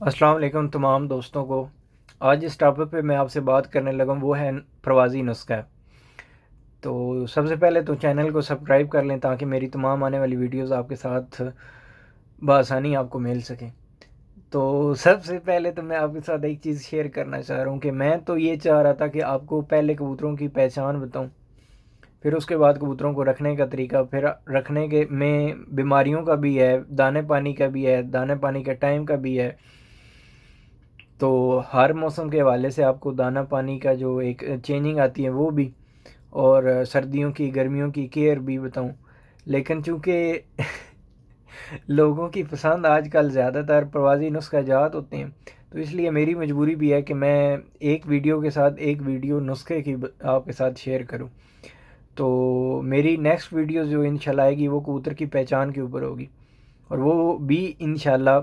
अस्सलाम वालेकुम तमाम दोस्तों को। आज इस टॉपिक पे मैं आपसे बात करने लगा हूँ, वो है प्रवासी नुस्खा। तो सबसे पहले तो चैनल को सब्सक्राइब कर लें ताकि मेरी तमाम आने वाली वीडियोस आपके साथ बआसानी आपको मिल सकें। तो सबसे पहले तो मैं आपके साथ एक चीज़ शेयर करना चाह रहा हूँ कि मैं तो ये चाह रहा था कि आपको पहले कबूतरों की पहचान बताऊँ, फिर उसके बाद कबूतरों को रखने का तरीका, फिर रखने के में बीमारियों का भी है, दाने पानी का भी है, दाने पानी का टाइम का भी है। तो हर मौसम के हवाले से आपको दाना पानी का जो एक चेंजिंग आती है वो भी, और सर्दियों की गर्मियों की केयर भी बताऊं। लेकिन चूँकि लोगों की पसंद आजकल ज़्यादातर प्रवासी नुस्खा जात होते हैं, तो इसलिए मेरी मजबूरी भी है कि मैं एक वीडियो के साथ एक वीडियो नुस्खे की आपके साथ शेयर करूं। तो मेरी नेक्स्ट वीडियो जो इंशाल्लाह आएगी वो कबूतर की पहचान के ऊपर होगी, और वो भी इंशाल्लाह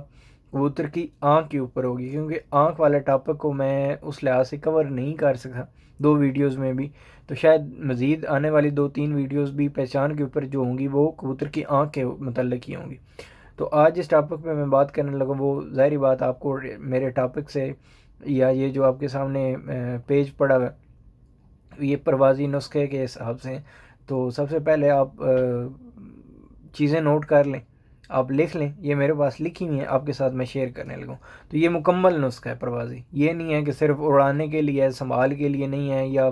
कबूतर की आँख के ऊपर होगी, क्योंकि आँख वाले टॉपिक को मैं उस लिहाज से कवर नहीं कर सका दो वीडियोस में भी। तो शायद मज़ीद आने वाली दो तीन वीडियोस भी पहचान के ऊपर जो होंगी वो कबूतर की आँख के मतलब ही होंगी। तो आज जिस टॉपिक पे मैं बात करने लगा वो ज़ाहिर बात आपको मेरे टॉपिक से, या ये जो आपके सामने पेज पड़ा हुआ है, ये प्रवासी नुस्खे के हिसाब से। तो सबसे पहले आप चीज़ें नोट कर लें, आप लिख लें, ये मेरे पास लिखी हुई है, आपके साथ मैं शेयर करने लगूँ। तो ये मुकम्मल नुस्खा है प्रवासी, ये नहीं है कि सिर्फ उड़ाने के लिए है, संभाल के लिए नहीं है, या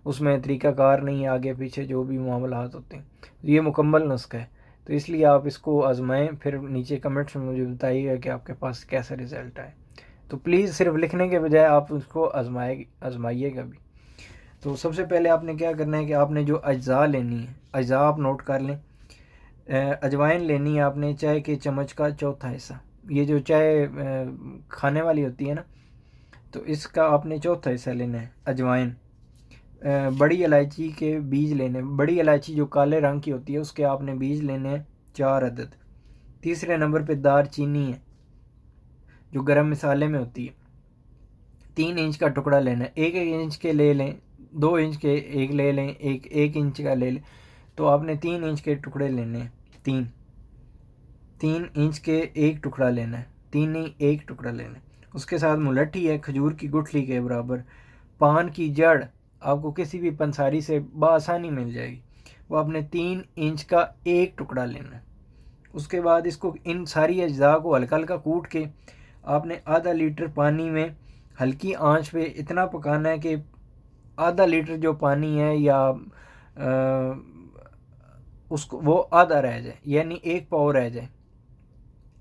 उसमें तरीक़ाकार नहीं है, आगे पीछे जो भी मामलात होते हैं। तो ये मुकम्मल नुस्खा है। तो इसलिए आप इसको आजमाएं, फिर नीचे कमेंट्स में मुझे बताइएगा कि आपके पास कैसा रिज़ल्ट आए। तो प्लीज़ सिर्फ लिखने के बजाय आप उसको आजमाइएगा भी। तो सबसे पहले आपने क्या करना है कि आपने जो अज्जा लेनी है, अज्जा आप नोट कर लें। अजवाइन लेनी है आपने चाय के चम्मच का चौथा हिस्सा। ये जो चाय खाने वाली होती है ना, तो इसका आपने चौथा हिस्सा लेना है अजवाइन। बड़ी इलायची के बीज लेने, बड़ी इलायची जो काले रंग की होती है उसके आपने बीज लेने हैं 4 अदद। तीसरे नंबर पे दार चीनी है जो गरम मसाले में होती है, 3 इंच का टुकड़ा लेना है। 1-1 इंच के ले लें, 2 इंच के एक ले लें, 1-1 इंच का ले लें। तो आपने 3 इंच के टुकड़े लेने हैं। 3 इंच के एक टुकड़ा लेना है, 3 नहीं एक टुकड़ा लेना है। उसके साथ मुलट्ठी है खजूर की गुठली के बराबर। पान की जड़ आपको किसी भी पंसारी से बआसानी मिल जाएगी, वो आपने 3 इंच का एक टुकड़ा लेना है। उसके बाद इसको, इन सारी अज्जा को हल्का हल्का कूट के आपने आधा लीटर पानी में हल्की आंच पे इतना पकाना है कि आधा लीटर जो पानी है या उसको वो आधा रह जाए, यानी एक पाव रह जाए।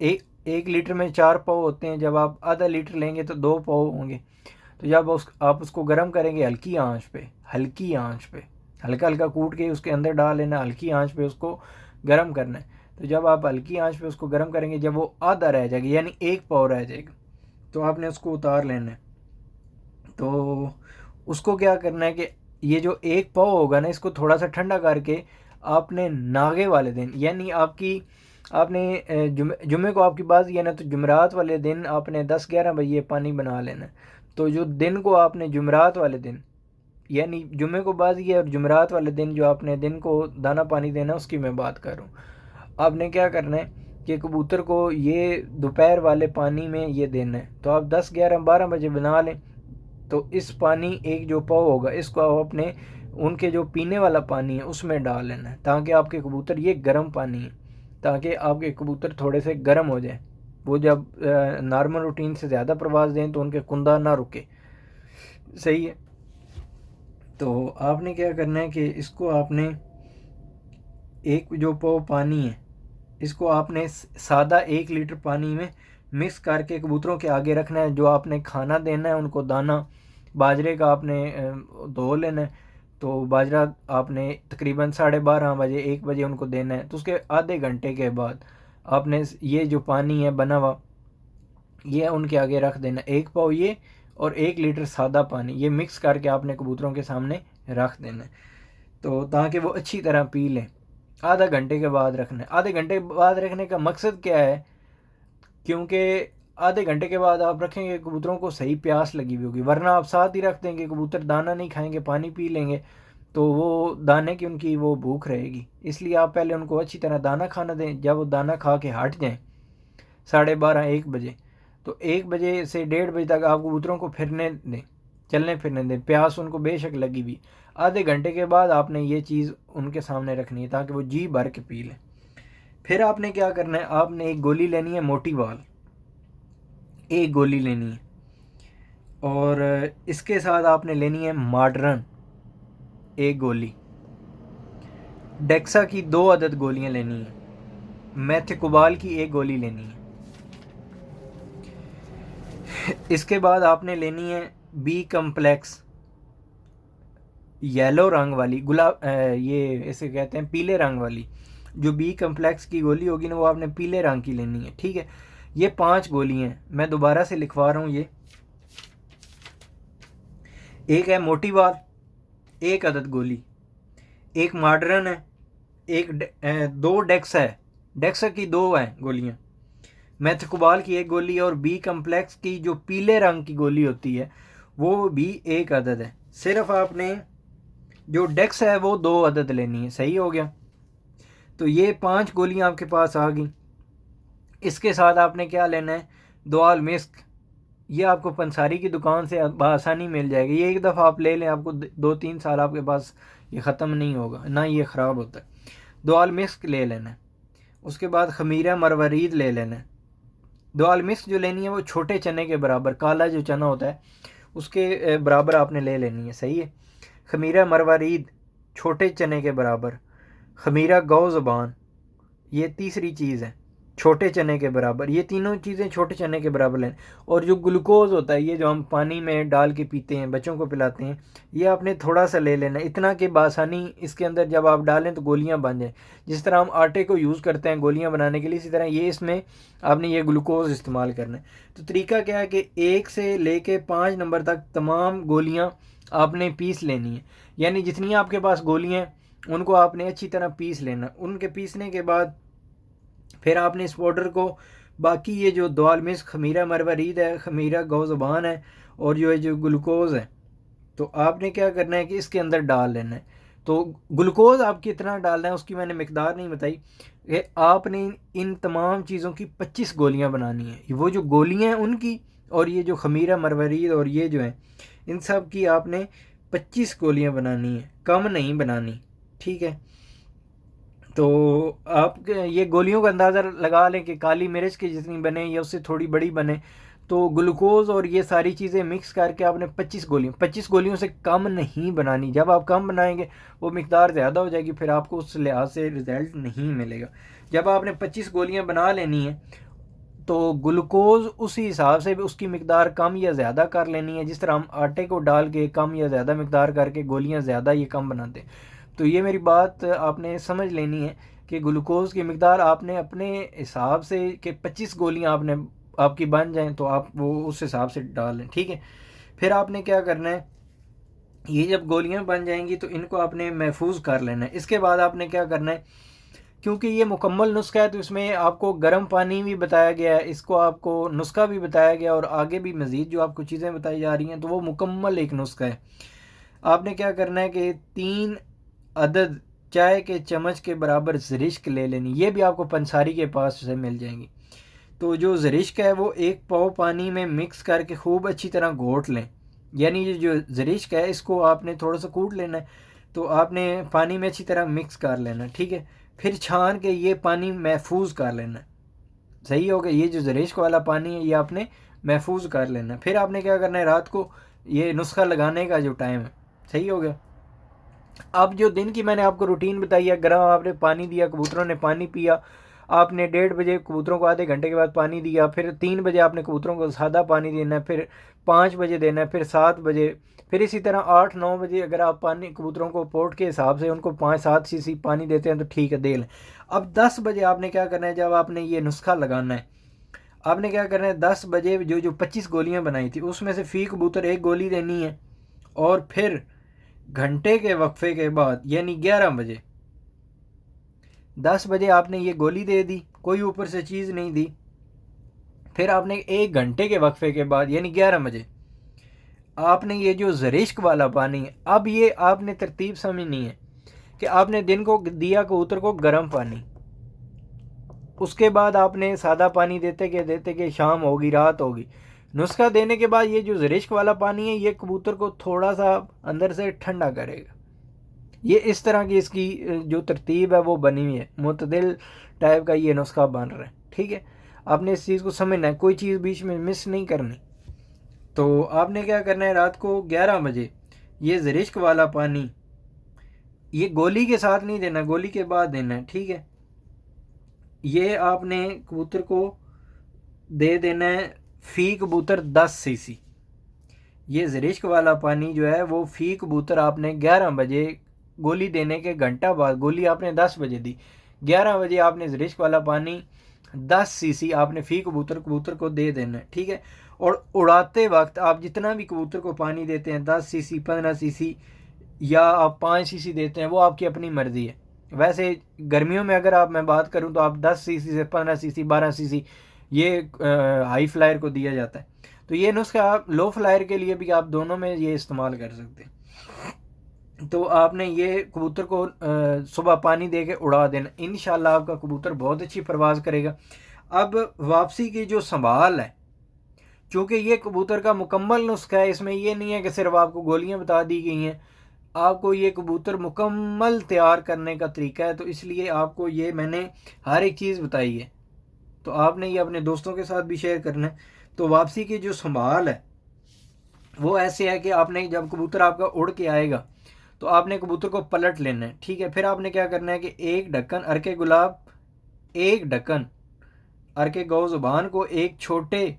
एक एक लीटर में 4 पाव होते हैं, जब आप आधा लीटर लेंगे तो 2 पाव होंगे। तो जब आप उसको गर्म करेंगे हल्की आंच पे, हल्की आंच पे हल्का हल्का कूट के उसके अंदर डाल लेना, हल्की आंच पे उसको गर्म करना है। तो जब आप हल्की आंच पे उसको गर्म करेंगे, जब वो आधा रह जाएगी यानी एक पाव रह जाएगा, तो आपने उसको उतार लेना है। तो उसको क्या करना है कि ये जो एक पाव होगा ना, इसको थोड़ा सा ठंडा करके आपने नागे वाले दिन, यानी आपकी आपने जुमे को आपकी बात ये ना, तो जुमरात वाले दिन आपने 10-11 बजे पानी बना लेना है। तो जो दिन को आपने जुमरात वाले दिन, यानी जुमे को बाजी है और जुमरात वाले दिन जो आपने दिन को दाना पानी देना, उसकी मैं बात कर रहा हूँ। आपने क्या करना है कि कबूतर को ये दोपहर वाले पानी में ये देना है। तो आप 10-11-12 बजे बना लें। तो इस पानी, एक जो पाव होगा, इसको आप अपने उनके जो पीने वाला पानी है उसमें डाल लेना है, ताकि आपके कबूतर, ये गर्म पानी है, ताकि आपके कबूतर थोड़े से गर्म हो जाए। वो जब नॉर्मल रूटीन से ज़्यादा प्रवास दें तो उनके कुंदा ना रुके। सही है। तो आपने क्या करना है कि इसको आपने, एक जो पाव पानी है इसको आपने सादा 1 लीटर पानी में मिक्स करके कबूतरों के आगे रखना है। जो आपने खाना देना है उनको, दाना बाजरे का आपने धो लेना है। तो बाजरा आपने तकरीबन 12:30 बजे 1 बजे उनको देना है। तो उसके आधे घंटे के बाद आपने ये जो पानी है बना हुआ, ये उनके आगे रख देना। 1 पाव ये और 1 लीटर सादा पानी, ये मिक्स करके आपने कबूतरों के सामने रख देना है, तो ताकि वो अच्छी तरह पी लें। आधा घंटे के बाद रखना है। आधे घंटे के बाद रखने का मकसद क्या है, क्योंकि आधे घंटे के बाद आप रखेंगे कबूतरों को सही प्यास लगी हुई होगी, वरना आप साथ ही रख देंगे, कबूतर दाना नहीं खाएंगे, पानी पी लेंगे, तो वो दाने की उनकी वो भूख रहेगी। इसलिए आप पहले उनको अच्छी तरह दाना खाना दें। जब वो दाना खा के हट जाएं 12:30-1 बजे, तो 1 बजे से 1:30 बजे तक आप कबूतरों को फिरने दें, चलने फिरने दें। प्यास उनको बेशक लगी भी, आधे घंटे के बाद आपने ये चीज़ उनके सामने रखनी है ताकि वो जी भर के पी लें। फिर आपने क्या करना है, आपने एक गोली लेनी है मोटी वाल, एक गोली लेनी है, और इसके साथ आपने लेनी है मॉडर्न एक गोली, डेक्सा की 2 अदद गोलियां लेनी है, मैथिकोबाल की एक गोली लेनी है। इसके बाद आपने लेनी है बी कम्प्लेक्स येलो रंग वाली, गुलाब ये इसे कहते हैं पीले रंग वाली, जो बी कम्प्लेक्स की गोली होगी ना वो आपने पीले रंग की लेनी है। ठीक है, ये 5 गोली हैं, मैं दोबारा से लिखवा रहा हूँ। ये एक है मोटी वाल, 1 अदद गोली, एक मॉडर्न है, एक 2 डेक्स है, डेक्सा की 2 हैं गोलियाँ, मैथकोबाल की 1 गोली, और बी कम्प्लेक्स की जो पीले रंग की गोली होती है वो भी 1 अदद है। सिर्फ आपने जो डेक्स है वो 2 अदद लेनी है। सही हो गया, तो ये 5 गोलियां आपके पास आ गई। इसके साथ आपने क्या लेना है, दुआल मिस्क, ये आपको पंसारी की दुकान से आसानी मिल जाएगी। ये एक दफ़ा आप ले लें, आपको 2-3 साल आपके पास ये ख़त्म नहीं होगा, ना ये ख़राब होता है। दुआल मिस्क ले लेना है। उसके बाद खमीरा मरवरीद ले लेना है। दुआल मिस्क जो लेनी है वो छोटे चने के बराबर, काला जो चना होता है उसके बराबर आपने ले लेनी है। सही है, खमीरा मरवरीद छोटे चने के बराबर, खमीरा गौ ज़बान ये तीसरी चीज़ है, छोटे चने के बराबर। ये तीनों चीज़ें छोटे चने के बराबर लें। और जो ग्लूकोज़ होता है, ये जो हम पानी में डाल के पीते हैं, बच्चों को पिलाते हैं, ये आपने थोड़ा सा ले लेना, इतना कि बासानी इसके अंदर जब आप डालें तो गोलियां बन जाएं। जिस तरह हम आटे को यूज़ करते हैं गोलियां बनाने के लिए, इसी तरह ये इसमें आपने ये ग्लूकोज़ इस्तेमाल करना है। तो तरीका क्या है कि 1 से लेके 5 नंबर तक तमाम गोलियाँ आपने पीस लेनी है, यानी जितनी आपके पास गोलियाँ उनको आपने अच्छी तरह पीस लेना। उनके पीसने के बाद फिर आपने इस पाउडर को, बाकी ये जो दुआल मिस्क, खमीरा मरवरीद है, खमीरा गौ ज़बान है, और जो है जो ग्लूकोज़ है, तो आपने क्या करना है कि इसके अंदर डाल लेना है। तो ग्लूकोज़ आप कितना डालना है उसकी मैंने मिकदार नहीं बताई, कि आपने इन तमाम चीज़ों की 25 गोलियां बनानी है। वो जो गोलियां हैं उनकी, और ये जो खमीरा मरवरीद और ये जो है, इन सब की आपने 25 गोलियां बनानी है, कम नहीं बनानी। ठीक है, तो आप ये गोलियों का अंदाज़ा लगा लें कि काली मिर्च की जितनी बने या उससे थोड़ी बड़ी बने। तो ग्लूकोज़ और ये सारी चीज़ें मिक्स करके आपने 25 गोलियों से कम नहीं बनानी। जब आप कम बनाएंगे वो मिकदार ज़्यादा हो जाएगी, फिर आपको उस लिहाज से रिज़ल्ट नहीं मिलेगा। जब आपने 25 गोलियां बना लेनी है तो ग्लूकोज़ उसी हिसाब से भी उसकी मिकदार कम या ज़्यादा कर लेनी है, जिस तरह हम आटे को डाल के कम या ज़्यादा मिकदार करके गोलियाँ ज़्यादा या कम बनाते हैं। तो ये मेरी बात आपने समझ लेनी है कि ग्लूकोज़ की मिकदार आपने अपने हिसाब से, कि 25 गोलियाँ आपने आपकी बन जाएं तो आप वो उस हिसाब से डाल लें। ठीक है, फिर आपने क्या करना है, ये जब गोलियाँ बन जाएंगी तो इनको आपने महफूज कर लेना है। इसके बाद आपने क्या करना है, क्योंकि ये मुकम्मल नुस्खा है तो इसमें आपको गर्म पानी भी बताया गया है, इसको आपको नुस्खा भी बताया गया, और आगे भी मज़ीद जो आपको चीज़ें बताई जा रही हैं, तो वो मुकम्मल एक नुस्खा है। आपने क्या करना है कि 3 अदद चाय के चम्मच के बराबर ज़रिश्क ले लेनी। ये भी आपको पंसारी के पास से मिल जाएंगी। तो जो ज़रिश्क है वो 1 पाव पानी में मिक्स करके खूब अच्छी तरह घोट लें, यानी ये जो ज़रिश्क है इसको आपने थोड़ा सा कूट लेना है, तो आपने पानी में अच्छी तरह मिक्स कर लेना। ठीक है, फिर छान के ये पानी महफूज कर लेना। सही हो गया, ये जो ज़रिश्क वाला पानी है ये आपने महफूज कर लेना। फिर आपने क्या करना है, रात को ये नुस्खा लगाने का जो टाइम है, सही हो गया। अब जो दिन की मैंने आपको रूटीन बताई है, गर्म आपने पानी दिया, कबूतरों ने पानी पिया, आपने 1:30 बजे कबूतरों को आधे घंटे के बाद पानी दिया, फिर 3 बजे आपने कबूतरों को सादा पानी देना है, फिर 5 बजे देना है, फिर 7 बजे, फिर इसी तरह 8-9 बजे अगर आप पानी कबूतरों को पोर्ट के हिसाब से उनको 5-7 सीसी पानी देते हैं तो ठीक है, दे लें। अब 10 बजे आपने क्या करना है, जब आपने ये नुस्खा लगाना है, आपने क्या करना है, 10 बजे जो 25 गोलियाँ बनाई थी उसमें से फ़ी कबूतर 1 गोली देनी है, और फिर घंटे के वक्फे के बाद यानी 11 बजे, 10 बजे आपने ये गोली दे दी, कोई ऊपर से चीज़ नहीं दी। फिर आपने 1 घंटे के वक्फे के बाद यानी 11 बजे आपने ये जो ज़रिश्क वाला पानी है, अब ये आपने तरतीब समझनी है कि आपने दिन को दिया कबूतर को गर्म पानी, उसके बाद आपने सादा पानी देते के शाम होगी, रात होगी। नुस्खा देने के बाद ये जो ज़रिश्क वाला पानी है ये कबूतर को थोड़ा सा अंदर से ठंडा करेगा। ये इस तरह की इसकी जो तरतीब है वो बनी हुई है, मुतदिल टाइप का ये नुस्खा बन रहा है। ठीक है, आपने इस चीज़ को समझना है, कोई चीज़ बीच में मिस नहीं करनी। तो आपने क्या करना है, रात को 11 बजे ये ज़रिश्क वाला पानी ये गोली के साथ नहीं देना, गोली के बाद देना है। ठीक है, ये आपने कबूतर को दे देना है फ़ी कबूतर 10 सीसी। ये ज़रिश्क वाला पानी जो है वो फ़ी कबूतर आपने 11 बजे गोली देने के घंटा बाद, गोली आपने 10 बजे दी, 11 बजे आपने ज़रिश्क वाला पानी 10 सीसी आपने फ़ी कबूतर को दे देना है। ठीक है, और उड़ाते वक्त आप जितना भी कबूतर को पानी देते हैं, 10 सीसी 15 सीसी या आप 5 सीसी देते हैं, वो आपकी अपनी मर्ज़ी है। वैसे गर्मियों में अगर मैं बात करूं तो आप 10 सीसी से 15 सीसी 12 सीसी ये हाई फ्लायर को दिया जाता है। तो ये नुस्खा आप लो फ्लायर के लिए भी आप दोनों में ये इस्तेमाल कर सकते हैं। तो आपने ये कबूतर को सुबह पानी दे के उड़ा देना, इंशाल्लाह आपका कबूतर बहुत अच्छी परवाज़ करेगा। अब वापसी की जो संभाल है, चूँकि ये कबूतर का मुकम्मल नुस्खा है, इसमें ये नहीं है कि सिर्फ आपको गोलियाँ बता दी गई हैं, आपको ये कबूतर मुकम्मल तैयार करने का तरीका है। तो इसलिए आपको ये मैंने हर एक चीज़ बताई है, तो आपने ये अपने दोस्तों के साथ भी शेयर करना है। तो वापसी की जो संभाल है वो ऐसे है कि आपने जब कबूतर आपका उड़ के आएगा तो आपने कबूतर को पलट लेना है। ठीक है, फिर आपने क्या करना है कि एक ढक्कन अरके गुलाब, एक ढक्कन अरके गौ ज़ुबान को एक छोटे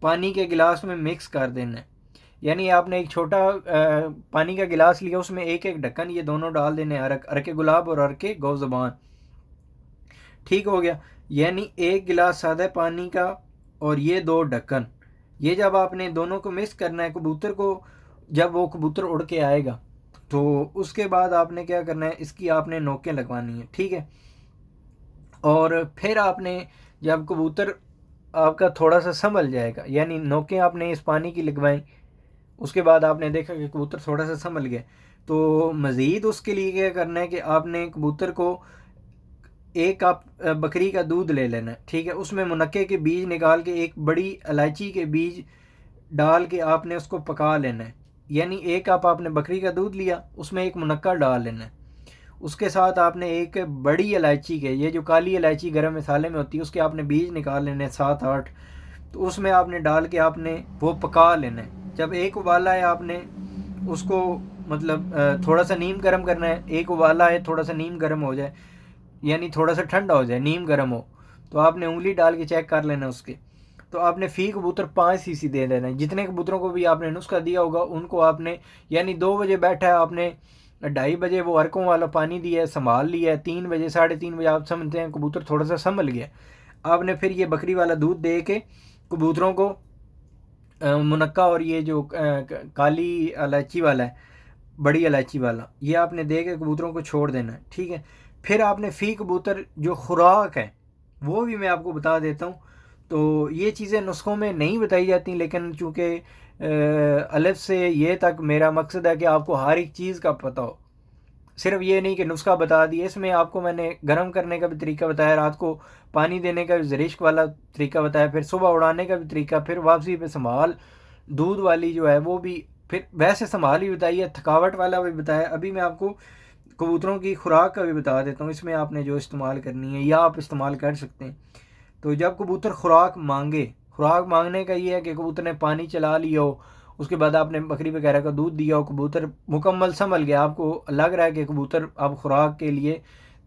पानी के गिलास में मिक्स कर देना है। यानी आपने एक छोटा पानी का गिलास लिया, उसमें एक एक ढक्कन ये दोनों डाल देने, अरके गुलाब और अरके गौ ज़ुबान। ठीक हो गया, यानी एक गिलास सादा पानी का और ये 2 ढक्कन। ये जब आपने दोनों को मिक्स करना है कबूतर को, जब वो कबूतर उड़ के आएगा तो उसके बाद आपने क्या करना है, इसकी आपने नोकें लगवानी है। ठीक है, और फिर आपने जब कबूतर आपका थोड़ा सा संभल जाएगा, यानी नोकें आपने इस पानी की लगवाई, उसके बाद आपने देखा कि कबूतर थोड़ा सा संभल गया, तो मज़ीद उसके लिए क्या करना है कि आपने कबूतर को 1 कप बकरी का दूध ले लेना है। ठीक है, उसमें मुनक्के के बीज निकाल के एक बड़ी इलायची के बीज डाल के आपने उसको पका लेना है। यानी 1 कप आपने बकरी का दूध लिया, उसमें एक मुनक्का डाल लेना है, उसके साथ आपने एक बड़ी इलायची के, ये जो काली इलायची गरम मसाले में होती है, उसके आपने बीज निकाल लेने 7-8, तो उसमें आपने डाल के आपने वो पका लेना है। जब एक उबाला है आपने उसको मतलब थोड़ा सा नीम गर्म करना है, एक उबाला है थोड़ा सा नीम गर्म हो जाए, यानी थोड़ा सा ठंडा हो जाए, नीम गर्म हो, तो आपने उंगली डाल के चेक कर लेना उसके। तो आपने फ़ी कबूतर 5 सीसी दे देना है। जितने कबूतरों को भी आपने नुस्खा दिया होगा उनको आपने, यानी 2 बजे बैठा है आपने, 2:30 बजे वो अर्कों वाला पानी दिया है, संभाल लिया है, 3 बजे 3:30 बजे आप समझते हैं कबूतर थोड़ा सा संभल गया, आपने फिर ये बकरी वाला दूध दे के कबूतरों को मुनक्का और ये जो काली इलायची वाला है, बड़ी इलायची वाला, ये आपने दे के कबूतरों को छोड़ देना है। ठीक है, फिर आपने फ़ी कबूतर जो खुराक है वो भी मैं आपको बता देता हूँ। तो ये चीज़ें नुस्खों में नहीं बताई जाती, लेकिन चूँकि अलफ से ये तक मेरा मकसद है कि आपको हर एक चीज़ का पता हो, सिर्फ ये नहीं कि नुस्खा बता दिए। इसमें आपको मैंने गर्म करने का भी तरीका बताया, रात को पानी देने का भी ज़रिश्क वाला तरीका बताया, फिर सुबह उड़ाने का भी तरीका, फिर वापसी पे संभाल दूध वाली जो है वो भी, फिर वैसे संभाल ही बताई है, थकावट वाला भी बताया। अभी मैं आपको कबूतरों की खुराक का भी बता देता हूँ, इसमें आपने जो इस्तेमाल करनी है या आप इस्तेमाल कर सकते हैं। तो जब कबूतर खुराक मांगे, खुराक मांगने का ये है कि कबूतर ने पानी चला लिया हो, उसके बाद आपने बकरी वगैरह का दूध दिया हो, कबूतर मुकम्मल संभल गया, आपको लग रहा है कि कबूतर अब खुराक के लिए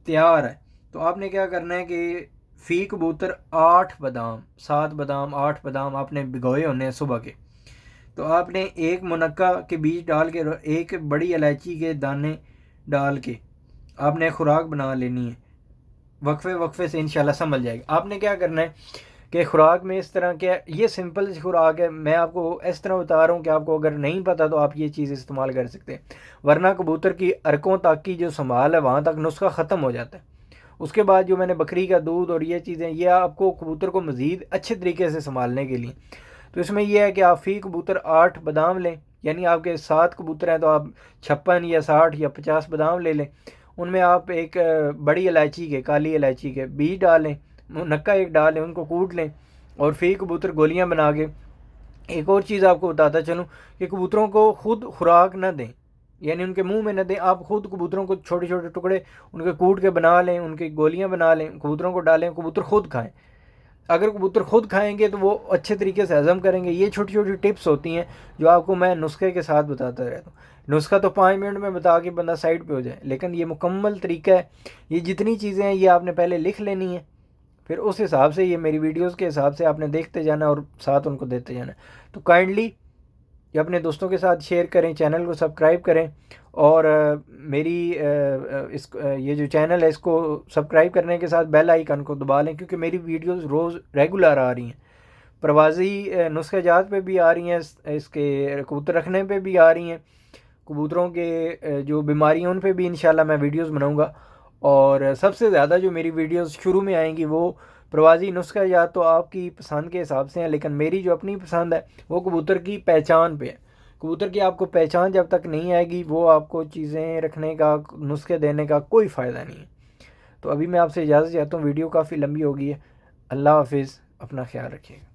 तैयार है, तो आपने क्या करना है कि फ़ी कबूतर 8 बादाम 7 बादाम 8 बादाम आपने भिगोए होने हैं सुबह के, तो आपने एक मुनक्का के बीज डाल के, एक बड़ी इलायची के दाने डाल के आपने खुराक बना लेनी है, वक्फे वक्फे से इंशाल्लाह संभल जाएगी। आपने क्या करना है कि खुराक में इस तरह के, ये सिंपल सी खुराक है, मैं आपको इस तरह बता रहा हूँ कि आपको अगर नहीं पता तो आप ये चीज़ इस्तेमाल कर सकते हैं, वरना कबूतर की अर्कों तक की जो संभाल है वहाँ तक नुस्खा ख़त्म हो जाता है। उसके बाद जो मैंने बकरी का दूध और ये चीज़ें, ये आपको कबूतर को मज़ीद अच्छे तरीके से संभालने के लिए, तो इसमें यह है कि आप फ़ी कबूतर 8 बादाम लें, यानी आपके 7 कबूतर हैं तो आप 56 या 60 या 50 बादाम ले लें, उनमें आप एक बड़ी इलायची के, काली इलायची के बीज डालें, मुनक्का एक डाल लें, उनको कूट लें और फिर कबूतर गोलियां बना के। एक और चीज़ आपको बताता चलूँ कि कबूतरों को खुद खुराक ना दें, यानी उनके मुंह में न दें। आप खुद कबूतरों को छोटे छोटे टुकड़े उनके कूट के बना लें, उनकी गोलियां बना लें, कबूतरों को डालें, कबूतर खुद खाएं। अगर कबूतर खुद खाएंगे तो वो अच्छे तरीके से हज़म करेंगे। ये छोटी छोटी टिप्स होती हैं जो आपको मैं नुस्खे के साथ बताता रहता हूँ। नुस्खा तो 5 मिनट में बता के बंदा साइड पे हो जाए, लेकिन ये मुकम्मल तरीका है। ये जितनी चीज़ें हैं ये आपने पहले लिख लेनी है, फिर उस हिसाब से ये मेरी वीडियोस के हिसाब से आपने देखते जाना और साथ उनको देते जाना। तो काइंडली ये अपने दोस्तों के साथ शेयर करें, चैनल को सब्सक्राइब करें और ये जो चैनल है इसको सब्सक्राइब करने के साथ बेल आइकन को दबा लें, क्योंकि मेरी वीडियोस रोज़ रेगुलर आ रही हैं। प्रवासी नुस्खे जात पे भी आ रही हैं, इसके कबूतर रखने पे भी आ रही हैं, कबूतरों के जो बीमारियां उन पे भी इंशाल्लाह मैं वीडियोस बनाऊंगा। और सबसे ज़्यादा जो मेरी वीडियोस शुरू में आएंगी वो प्रवासी नुस्खा या तो आपकी पसंद के हिसाब से हैं, लेकिन मेरी जो अपनी पसंद है वो कबूतर की पहचान पे है। कबूतर की आपको पहचान जब तक नहीं आएगी वो आपको चीज़ें रखने का, नुस्खे देने का कोई फ़ायदा नहीं है। तो अभी मैं आपसे इजाज़त चाहता हूँ, वीडियो काफ़ी लंबी हो गई है। अल्लाह हाफिज़, अपना ख्याल रखिएगा।